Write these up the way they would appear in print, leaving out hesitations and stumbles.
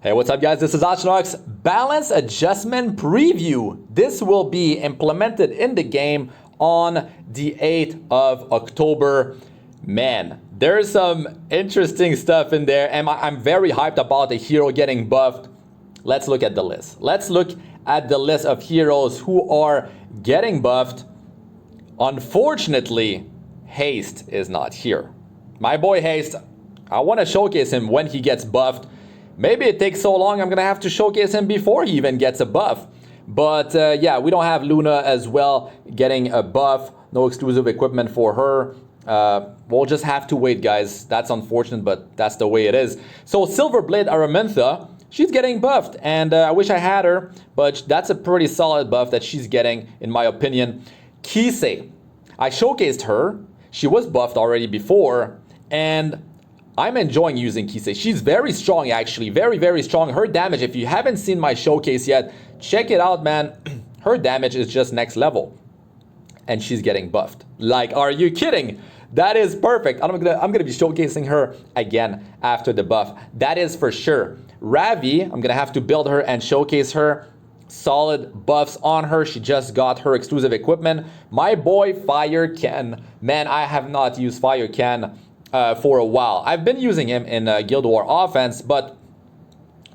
Hey, what's up guys? This is Astranox. Balance Adjustment Preview. This will be implemented in the game on the 8th of October. Man, there's some interesting stuff in there, and I'm very hyped about the hero getting buffed. Let's look at the list. Let's look at the list of heroes who are getting buffed. Unfortunately, Haste is not here. My boy Haste, I want to showcase him when he gets buffed. Maybe it takes so long, I'm going to have to showcase him before he even gets a buff. But yeah, we don't have LENA as well getting a buff. No exclusive equipment for her. We'll just have to wait, guys. That's unfortunate, but that's the way it is. So Silverblade Aromanta, she's getting buffed. And I wish I had her, but that's a pretty solid buff that she's getting, in my opinion. Kise, I showcased her. She was buffed already before. And I'm enjoying using Kise. She's very strong, actually. Very, very strong. Her damage, if you haven't seen my showcase yet, check it out, man. Her damage is just next level. And she's getting buffed. Like, are you kidding? That is perfect. I'm gonna be showcasing her again after the buff. That is for sure. Ravi, I'm gonna have to build her and showcase her. Solid buffs on her. She just got her exclusive equipment. My boy Fire Ken. Man, I have not used Fire Ken for a while. I've been using him in Guild War offense, but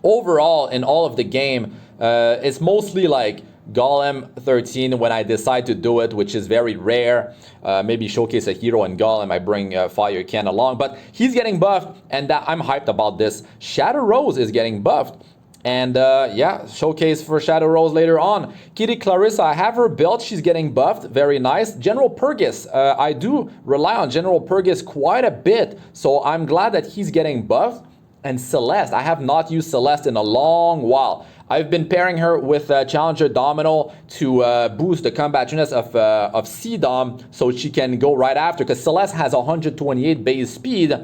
overall in all of the game, it's mostly like Golem 13 when I decide to do it, which is very rare. Maybe showcase a hero in Golem, I bring Fire Ken along, but he's getting buffed, and I'm hyped about this. Shadow Rose is getting buffed. And yeah, showcase for Shadow Rose later on. Kitty Clarissa, I have her built. She's getting buffed. Very nice. General Purgus, I do rely on General Purgus quite a bit. So I'm glad that he's getting buffed. And Celeste, I have not used Celeste in a long while. I've been pairing her with Challenger Domino to boost the combatness of C-Dom so she can go right after. Because Celeste has 128 base speed.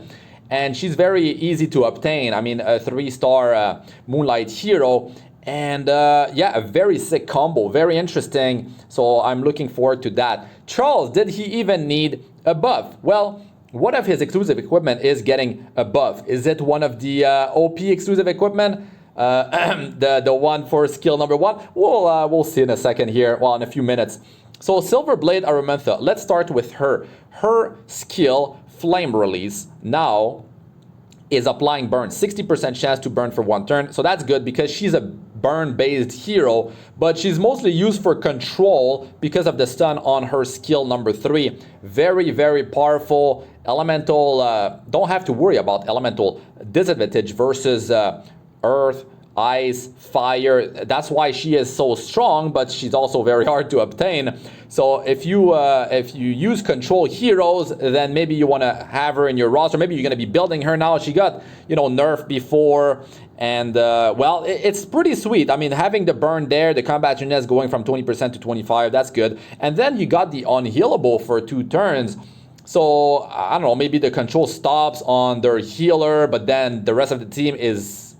And she's very easy to obtain. I mean, a 3-star Moonlight hero. And yeah, a very sick combo. Very interesting. So I'm looking forward to that. Charles, did he even need a buff? Well, what of his exclusive equipment is getting a buff? Is it one of the OP exclusive equipment? The one for skill number 1? We'll see in a second here. Well, in a few minutes. So Silverblade Aromanta. Let's start with her. Her skill, Flame Release, now is applying burn. 60% chance to burn for 1 turn. So that's good because she's a burn-based hero, but she's mostly used for control because of the stun on her skill number 3. Very, very powerful. Elemental, don't have to worry about elemental disadvantage versus earth, ice, fire. That's why she is so strong, but she's also very hard to obtain. So if you use control heroes, then maybe you want to have her in your roster. Maybe you're going to be building her now. She got, you know, nerfed before, and well, it's pretty sweet. I mean, having the burn there, the combat units going from 20% to 25%, that's good. And then you got the unhealable for 2 turns. So I don't know, maybe the control stops on their healer, but then the rest of the team is,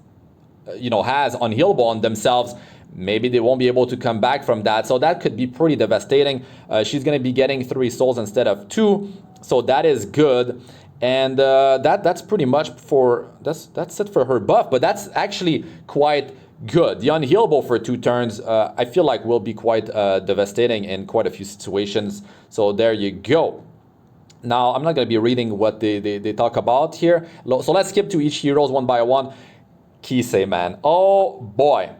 you know, has unhealable on themselves. Maybe they won't be able to come back from that. So that could be pretty devastating. She's going to be getting 3 souls instead of 2. So that is good. And that's pretty much for, that's it for her buff. But that's actually quite good. The unhealable for 2 turns, I feel like will be quite devastating in quite a few situations. So there you go. Now, I'm not going to be reading what they talk about here. So let's skip to each heroes one by one. Kise, man. Oh boy.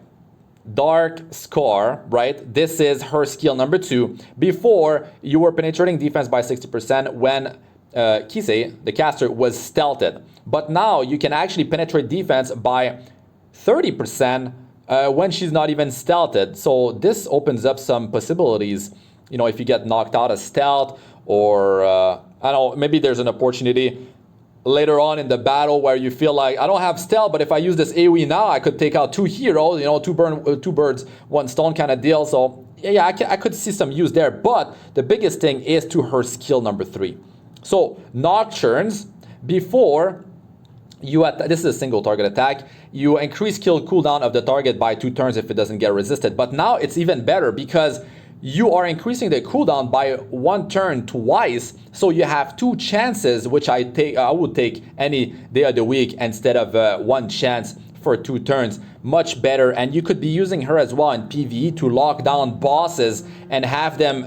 Dark Scar, right? This is her skill number 2. Before, you were penetrating defense by 60% when Kise, the caster, was stealthed. But now you can actually penetrate defense by 30% when she's not even stealthed. So this opens up some possibilities. You know, if you get knocked out of stealth, or I don't know, maybe there's an opportunity later on in the battle where you feel like, I don't have stealth, but if I use this AoE now, I could take out 2 heroes, you know, 2 birds, 1 stone kind of deal. So yeah, I could see some use there. But the biggest thing is to her skill number 3. So Nocturnes, before you this is a single target attack, you increase kill cooldown of the target by 2 turns if it doesn't get resisted. But now it's even better because you are increasing the cooldown by 1 turn twice, so you have 2 chances, which I would take any day of the week instead of 1 chance for 2 turns. Much better, and you could be using her as well in PvE to lock down bosses and have them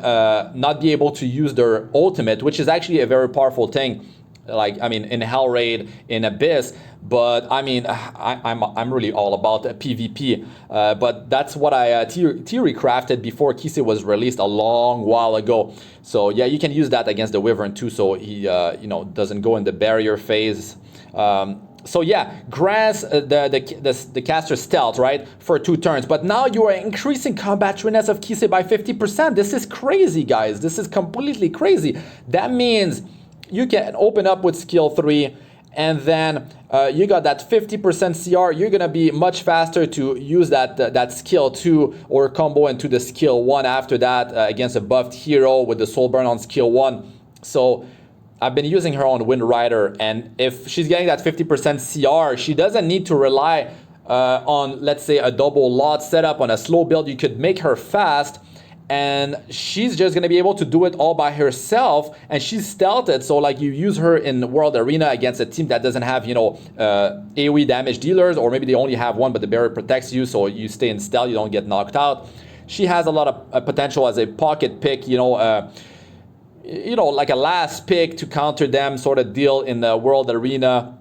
not be able to use their ultimate, which is actually a very powerful thing. Like, I mean, in Hell Raid, in Abyss, but I mean, I'm really all about PvP. But that's what I theory crafted before Kise was released a long while ago. So yeah, you can use that against the Wyvern too, so he you know, doesn't go in the barrier phase. So yeah, grants the caster stealth, right, for 2 turns. But now you are increasing combat readiness of Kise by 50%. This is crazy, guys. This is completely crazy. That means you can open up with skill 3, and then you got that 50% CR. You're gonna be much faster to use that skill 2 or combo into the skill 1 after that against a buffed hero with the soul burn on skill 1. So I've been using her on Wind Rider, and if she's getting that 50% CR, she doesn't need to rely on, let's say, a double lot setup on a slow build. You could make her fast, and she's just gonna be able to do it all by herself, and she's stealthed, so like you use her in World Arena against a team that doesn't have, you know, AoE damage dealers, or maybe they only have one but the barrier protects you, so you stay in stealth, you don't get knocked out. She has a lot of potential as a pocket pick, you know, like a last pick to counter them sort of deal in the World Arena.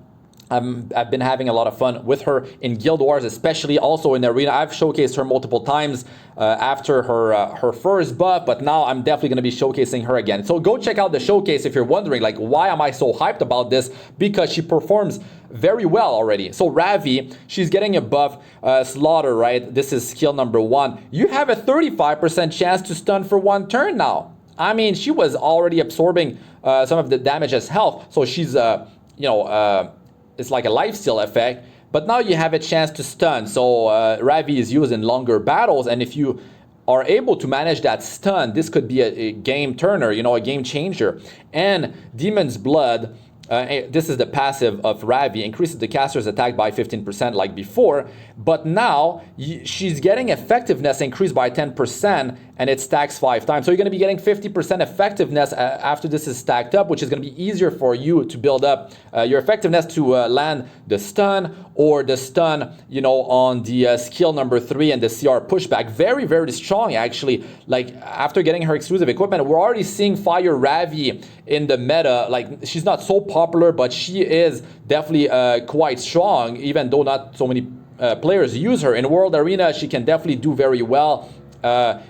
I've been having a lot of fun with her in Guild Wars, especially also in the arena. I've showcased her multiple times after her first buff, but now I'm definitely going to be showcasing her again. So go check out the showcase if you're wondering, like, why am I so hyped about this? Because she performs very well already. So Ravi, she's getting a buff, Slaughter, right? This is skill number 1. You have a 35% chance to stun for 1 turn now. I mean, she was already absorbing some of the damage as health, so she's, it's like a lifesteal effect, but now you have a chance to stun. So Ravi is used in longer battles, and if you are able to manage that stun, this could be a game turner, you know, a game changer. And Demon's Blood, this is the passive of Ravi, increases the caster's attack by 15% like before, but now she's getting effectiveness increased by 10%, and it stacks 5 times. So you're going to be getting 50% effectiveness after this is stacked up, which is going to be easier for you to build up your effectiveness to land the stun, or the stun, you know, on the skill number 3 and the CR pushback. Very, very strong, actually. Like, after getting her exclusive equipment, we're already seeing Fire Ravi in the meta. Like, she's not so popular, but she is definitely quite strong, even though not so many players use her. In World Arena, she can definitely do very well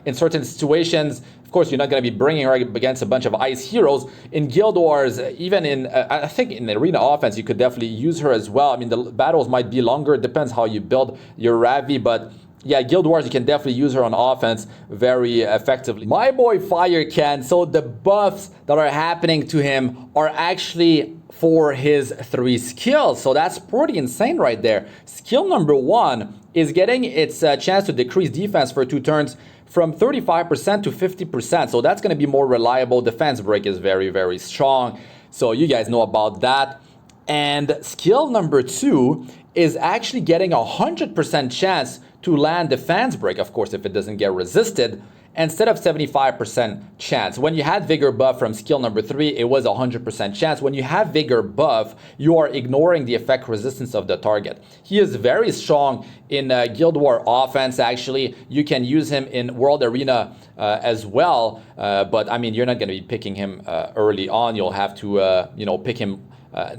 in certain situations. Of course, you're not going to be bringing her against a bunch of ice heroes. In Guild Wars, even in, I think in the arena offense, you could definitely use her as well. I mean, the battles might be longer. It depends how you build your Ravi, but yeah, Guild Wars, you can definitely use her on offense very effectively. My boy Fire Can, so the buffs that are happening to him are actually for his 3 skills. So that's pretty insane right there. Skill number 1 is getting its chance to decrease defense for 2 turns from 35% to 50%. So that's going to be more reliable. Defense break is very, very strong. So you guys know about that. And skill number 2 is actually getting 100% chance to land defense break, of course, if it doesn't get resisted, instead of 75% chance. When you had Vigor buff from skill number 3, it was 100% chance. When you have Vigor buff, you are ignoring the effect resistance of the target. He is very strong in Guild War offense, actually. You can use him in World Arena as well, but I mean, you're not going to be picking him early on. You'll have to, pick him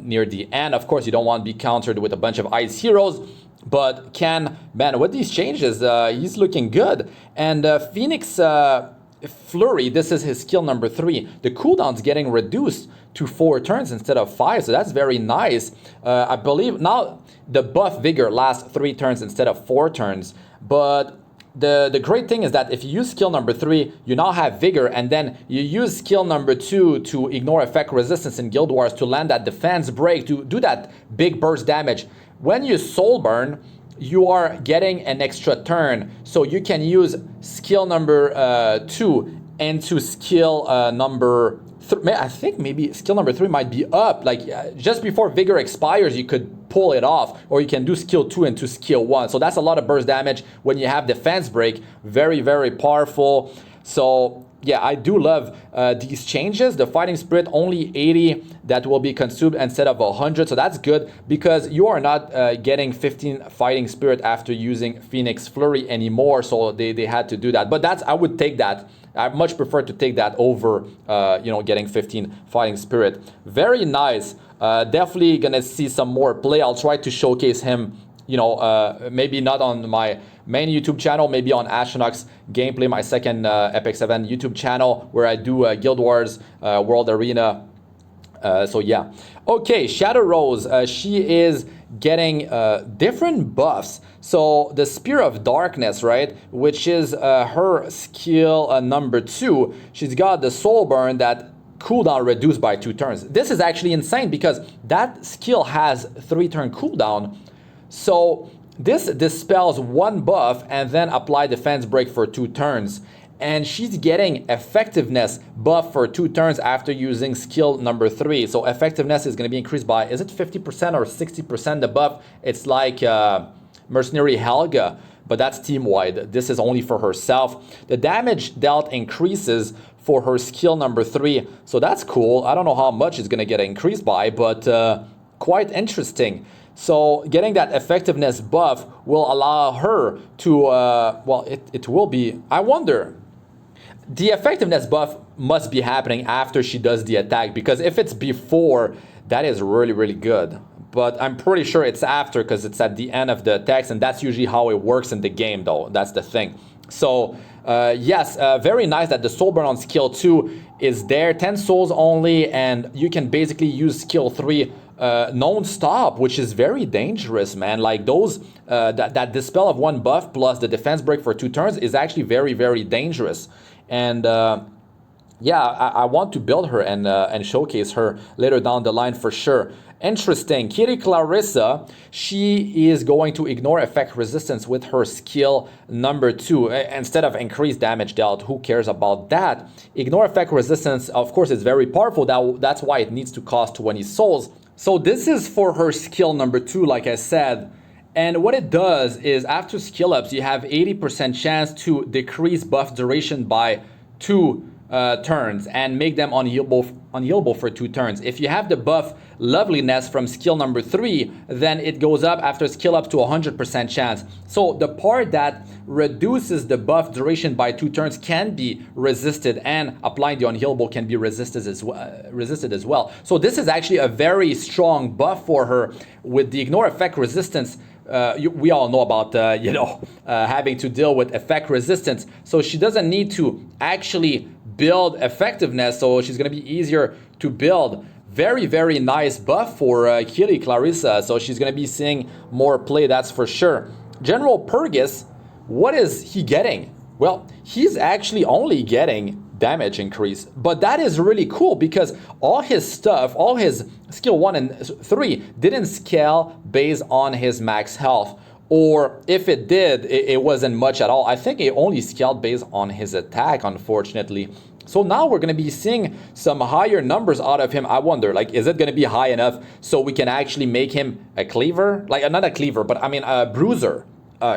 near the end. Of course, you don't want to be countered with a bunch of ice heroes. But man, with these changes, he's looking good. And Phoenix Flurry, this is his skill number 3. The cooldown's getting reduced to 4 turns instead of 5, so that's very nice. I believe now the buff Vigor lasts 3 turns instead of 4 turns. But the great thing is that if you use skill number 3, you now have Vigor, and then you use skill number 2 to ignore effect resistance in Guild Wars to land that defense break, to do that big burst damage. When you soul burn, you are getting an extra turn, so you can use skill number 2 into skill number 3. I think maybe skill number 3 might be up. Like just before Vigor expires, you could pull it off, or you can do skill 2 into skill 1. So that's a lot of burst damage when you have defense break. Very, very powerful. So yeah, I do love these changes. The fighting spirit, only 80 that will be consumed instead of 100. So that's good because you are not getting 15 fighting spirit after using Phoenix Flurry anymore. So they had to do that. But I would take that. I much prefer to take that over, getting 15 fighting spirit. Very nice. Definitely gonna see some more play. I'll try to showcase him, maybe not on my main YouTube channel, maybe on Astranox Gameplay, my second Epic 7 YouTube channel, where I do Guild Wars, World Arena. So yeah. Okay, Shadow Rose, she is getting different buffs. So the Spear of Darkness, right, which is her skill number 2, she's got the Soul Burn that cooldown reduced by 2 turns. This is actually insane because that skill has 3-turn cooldown. So this dispels 1 buff and then apply defense break for 2 turns. And she's getting effectiveness buff for 2 turns after using skill number 3. So effectiveness is going to be increased by, is it 50% or 60% the buff? It's like Mercenary Helga, but that's team-wide. This is only for herself. The damage dealt increases for her skill number 3. So that's cool. I don't know how much it's going to get increased by, but quite interesting. So getting that effectiveness buff will allow her to, it will be, I wonder, the effectiveness buff must be happening after she does the attack, because if it's before, that is really, really good. But I'm pretty sure it's after because it's at the end of the text, and that's usually how it works in the game, though. That's the thing. So yes, very nice that the Soul Burn on skill 2 is there. 10 souls only, and you can basically use skill 3 non-stop, which is very dangerous, man. Like those, that dispel of 1 buff plus the defense break for 2 turns is actually very, very dangerous. And yeah, I want to build her and showcase her later down the line for sure. Interesting. Kitty Clarissa, she is going to ignore effect resistance with her skill number 2 instead of increased damage dealt. Who cares about that? Ignore effect resistance, of course, is very powerful. That's why it needs to cost 20 souls. So this is for her skill number 2, like I said. And what it does is after skill ups, you have 80% chance to decrease buff duration by 2 turns and make them unhealable for 2 turns. If you have the buff Loveliness from skill number 3, then it goes up after skill up to 100% chance. So the part that reduces the buff duration by 2 turns can be resisted, and applying the unhealable can be resisted as well. So this is actually a very strong buff for her with the ignore effect resistance. We all know about having to deal with effect resistance, so she doesn't need to actually build effectiveness, so she's going to be easier to build. Very, very nice buff for Kitty Clarissa, so she's going to be seeing more play, that's for sure. General Purgus, what is he getting? Well, he's actually only getting damage increase, but that is really cool because all his stuff, all his skill 1 and 3 didn't scale based on his max health, or if it did, it wasn't much at all. I think it only scaled based on his attack, unfortunately. So now we're going to be seeing some higher numbers out of him. I wonder, like, is it going to be high enough so we can actually make him a cleaver? Like, not a cleaver, but I mean a bruiser.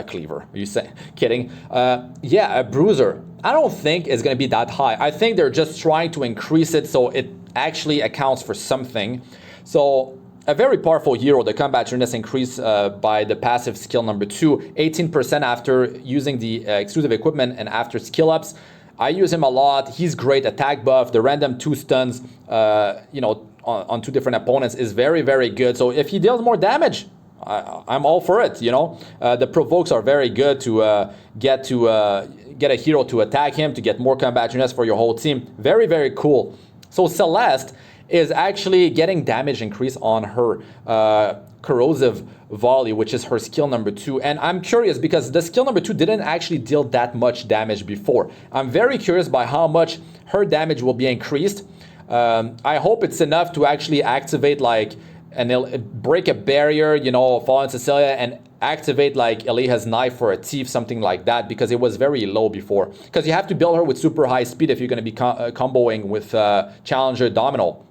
Cleaver, are you saying? Kidding. Yeah, a bruiser. I don't think it's going to be that high. I think they're just trying to increase it so it actually accounts for something. So a very powerful hero. The combat endurance increased by the passive skill number 2, 18% after using the exclusive equipment and after skill ups. I use him a lot. He's great. Attack buff, the random 2 stuns, on 2 different opponents is very, very good. So if he deals more damage, I'm all for it. The provokes are very good to get a hero to attack him, to get more combat units for your whole team. Very, very cool. So Celeste is actually getting damage increase on her corrosive volley, which is her skill number 2. And I'm curious because the skill number 2 didn't actually deal that much damage before. I'm very curious by how much her damage will be increased. I hope it's enough to actually activate like break a barrier, fall on Cecilia and activate like Eliha's knife for a thief, something like that, because it was very low before. Because you have to build her with super high speed if you're going to be comboing with Challenger Domino.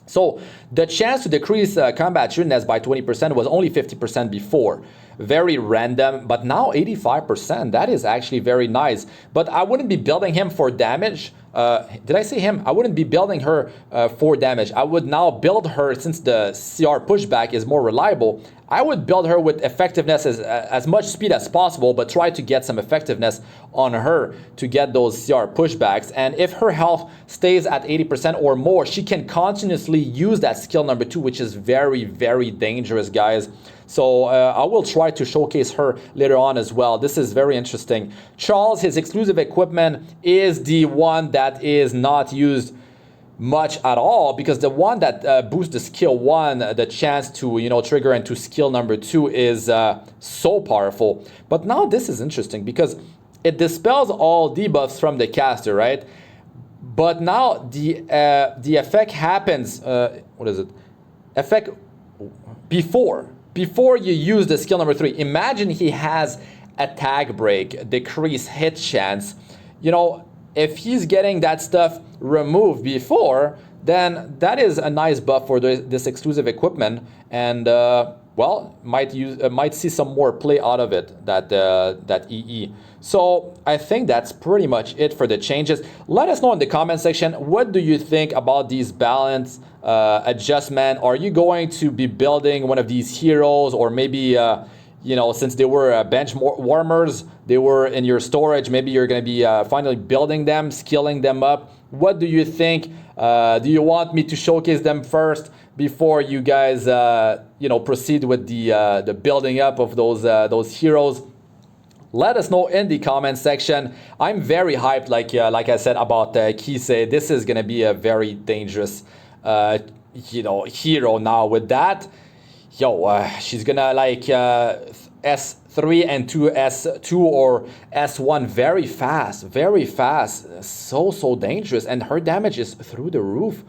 So the chance to decrease combat shrewdness by 20% was only 50% before. very random, but now 85%, that is actually very nice. But I wouldn't be building him for damage. Did I say him? I wouldn't be building her for damage. I would now build her, since the CR pushback is more reliable, I would build her with effectiveness as much speed as possible, but try to get some effectiveness on her to get those CR pushbacks. And if her health stays at 80% or more, she can continuously use that skill number 2, which is very, very dangerous, guys. So I will try to showcase her later on as well. This is very interesting. Charles, his exclusive equipment is the one that is not used much at all, because the one that boosts the skill 1, the chance to, you know, trigger into skill number 2 is so powerful. But now this is interesting because it dispels all debuffs from the caster, right? But now the effect happens, what is it? Effect before you use the skill number 3. Imagine he has attack break, decrease hit chance. You know, if he's getting that stuff removed before, then that is a nice buff for this exclusive equipment, and well, might see some more play out of it, that EE. So I think that's pretty much it for the changes. Let us know in the comment section, what do you think about these balance adjustment? Are you going to be building one of these heroes, or maybe you know, since they were bench warmers, they were in your storage, maybe you're going to be finally building them, skilling them up. What do you think? Do you want me to showcase them first before you guys you know, proceed with the building up of those heroes? Let us know in the comment section. I'm very hyped, like I said, about Kise. This is going to be a very dangerous you know, hero now with that. Yo, she's gonna like S3 and 2 S2 or S1 very fast, so dangerous, and her damage is through the roof.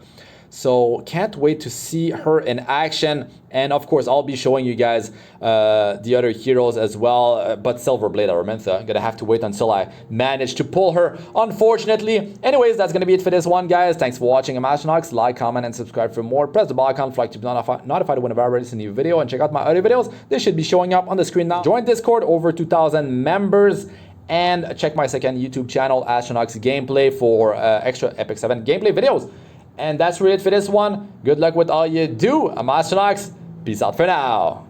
So can't wait to see her in action, and of course I'll be showing you guys the other heroes as well, but Silverblade Aromanta, gonna have to wait until I manage to pull her, unfortunately. Anyways, that's gonna be it for this one, guys. Thanks for watching. I'm Astranox. Like, comment, and subscribe for more. Press the bell icon for like to be notified whenever I release a new video, and check out my other videos. They should be showing up on the screen now. Join Discord, over 2,000 members. And check my second YouTube channel, Astranox Gameplay, for extra Epic 7 gameplay videos. And that's really it for this one. Good luck with all you do. I'm Astranox. Peace out for now.